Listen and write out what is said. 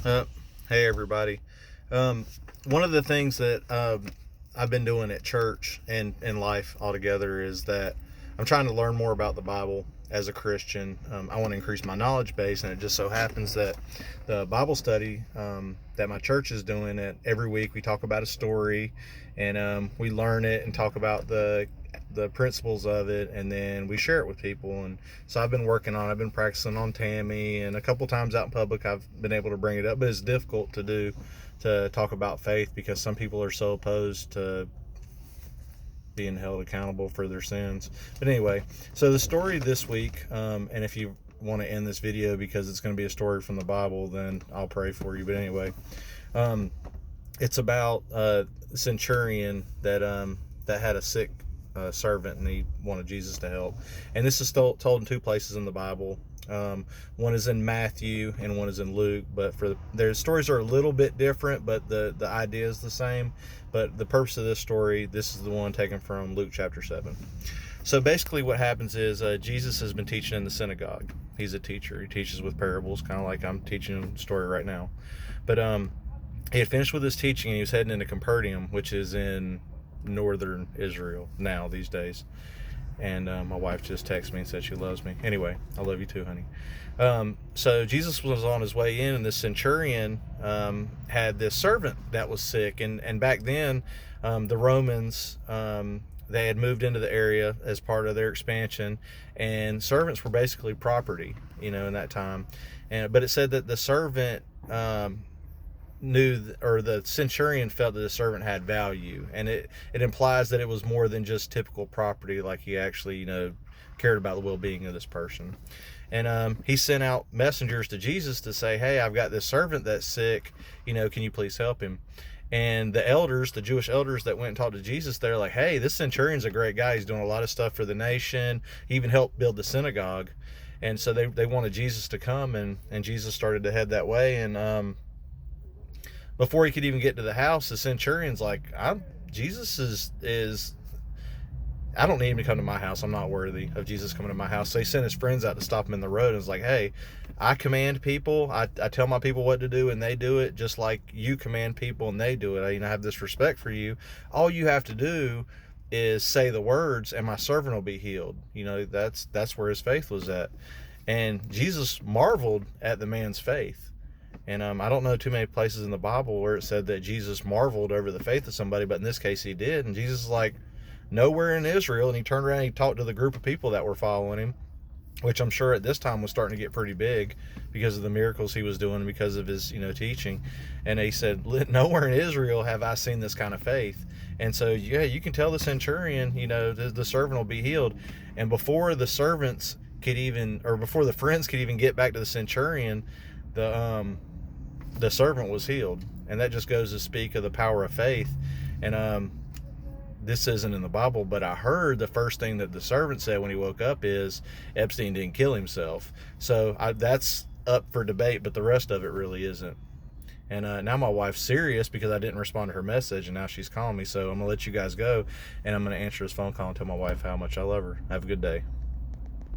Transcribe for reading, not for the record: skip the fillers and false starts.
Uh, hey everybody. One of the things that I've been doing at church and in life altogether is that I'm trying to learn more about the Bible as a Christian. I want to increase my knowledge base, and it just so happens that the Bible study that my church is doing, it every week we talk about a story, and we learn it and talk about the principles of it, and then we share it with people. And so I've been practicing on Tammy, and a couple times out in public I've been able to bring it up, but it's difficult to do, to talk about faith, because some people are so opposed to being held accountable for their sins. But anyway, so the story this week, and if you want to end this video because it's going to be a story from the Bible, then I'll pray for you. But anyway, it's about a centurion that had a sick servant, and he wanted Jesus to help. And this is told in two places in the Bible. One is in Matthew and one is in Luke, but their stories are a little bit different, but the idea is the same. But the purpose of this story, this is the one taken from Luke chapter 7. So basically what happens is Jesus has been teaching in the synagogue. He's a teacher. He teaches with parables, kind of like I'm teaching a story right now. But he had finished with his teaching, and he was heading into Capernaum, which is in northern Israel now these days. And my wife just texted me and said she loves me. Anyway, I love you too, honey. So Jesus was on his way in, and this centurion had this servant that was sick. And back then, the Romans, they had moved into the area as part of their expansion, and servants were basically property, in that time. But it said that the servant the centurion felt that the servant had value, and it implies that it was more than just typical property, like he actually cared about the well-being of this person. And he sent out messengers to Jesus to say, hey, I've got this servant that's sick, can you please help him? And the Jewish elders that went and talked to Jesus, they're like, hey, this centurion's a great guy. He's doing a lot of stuff for the nation. He even helped build the synagogue. And so they wanted Jesus to come, and Jesus started to head that way. And before he could even get to the house, the centurion's like, Jesus is I don't need him to come to my house. I'm not worthy of Jesus coming to my house. So he sent his friends out to stop him in the road, and was like, hey, I command people. I tell my people what to do, and they do it, just like you command people and they do it. I have this respect for you. All you have to do is say the words, and my servant will be healed. That's where his faith was at. And Jesus marveled at the man's faith. And I don't know too many places in the Bible where it said that Jesus marveled over the faith of somebody, but in this case he did. And Jesus is like, nowhere in Israel. And he turned around and he talked to the group of people that were following him, which I'm sure at this time was starting to get pretty big because of the miracles he was doing, because of his teaching. And he said, nowhere in Israel have I seen this kind of faith. And so you can tell the centurion, the servant will be healed. And before the friends could even get back to the centurion, the servant was healed. And that just goes to speak of the power of faith. And this isn't in the Bible, but I heard the first thing that the servant said when he woke up is Epstein didn't kill himself. So that's up for debate, but the rest of it really isn't. And now my wife's serious because I didn't respond to her message, and now she's calling me. So I'm going to let you guys go, and I'm going to answer this phone call and tell my wife how much I love her. Have a good day.